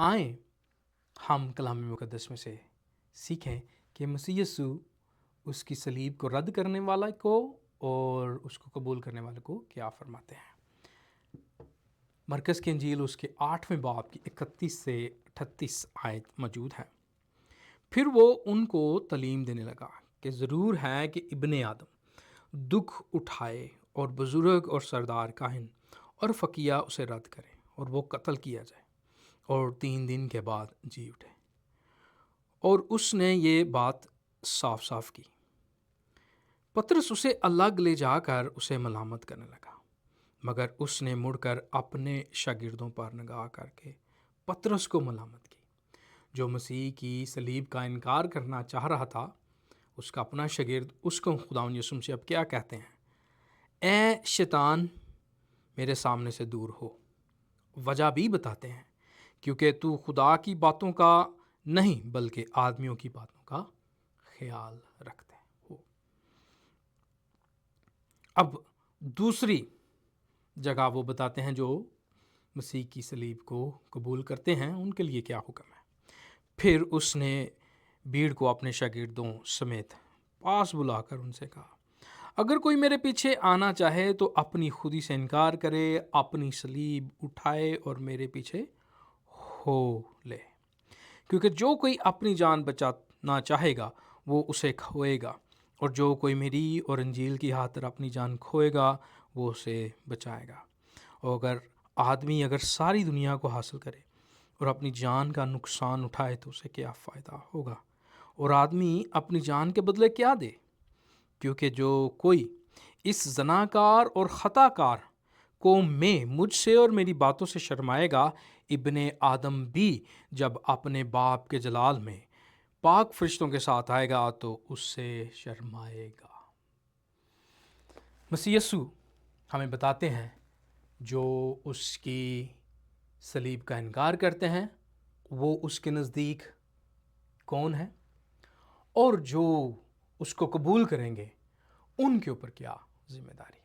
آئیں ہم کلام مقدس میں سے سیکھیں کہ مسیح یسوع اس کی صلیب کو رد کرنے والا کو اور اس کو قبول کرنے والے کو کیا فرماتے ہیں۔ مرکز کی انجیل اس کے 8ویں باب کی 31 سے 38 آیت موجود ہے۔ پھر وہ ان کو تعلیم دینے لگا کہ ضرور ہے کہ ابن آدم دکھ اٹھائے اور بزرگ اور سردار کاہن اور فقیہ اسے رد کرے اور وہ قتل کیا جائے اور 3 دن کے بعد جی اٹھے۔ اور اس نے یہ بات صاف صاف کی۔ پطرس اسے الگ لے جا کر اسے ملامت کرنے لگا، مگر اس نے مڑ کر اپنے شاگردوں پر نگاہ کر کے پطرس کو ملامت کی، جو مسیح کی صلیب کا انکار کرنا چاہ رہا تھا۔ اس کا اپنا شاگرد اس کو خداوند یسوع سے اب کیا کہتے ہیں؟ اے شیطان، میرے سامنے سے دور ہو۔ وجہ بھی بتاتے ہیں، کیونکہ تو خدا کی باتوں کا نہیں بلکہ آدمیوں کی باتوں کا خیال رکھتے ہو۔ اب دوسری جگہ وہ بتاتے ہیں جو مسیح کی صلیب کو قبول کرتے ہیں، ان کے لیے کیا حکم ہے۔ پھر اس نے بھیڑ کو اپنے شاگردوں سمیت پاس بلا کر ان سے کہا، اگر کوئی میرے پیچھے آنا چاہے تو اپنی خودی سے انکار کرے، اپنی صلیب اٹھائے اور میرے پیچھے ہو لے۔ کیونکہ جو کوئی اپنی جان بچانا چاہے گا وہ اسے کھوئے گا، اور جو کوئی میری اور انجیل کی خاطر اپنی جان کھوئے گا وہ اسے بچائے گا۔ اور اگر ساری دنیا کو حاصل کرے اور اپنی جان کا نقصان اٹھائے تو اسے کیا فائدہ ہوگا؟ اور آدمی اپنی جان کے بدلے کیا دے؟ کیونکہ جو کوئی اس زناکار اور خطا کار قوم میں مجھ سے اور میری باتوں سے شرمائے گا، ابن آدم بھی جب اپنے باپ کے جلال میں پاک فرشتوں کے ساتھ آئے گا تو اس سے شرمائے گا۔ مسیح یسوع ہمیں بتاتے ہیں جو اس کی صلیب کا انکار کرتے ہیں وہ اس کے نزدیک کون ہے، اور جو اس کو قبول کریں گے ان کے اوپر کیا ذمہ داری۔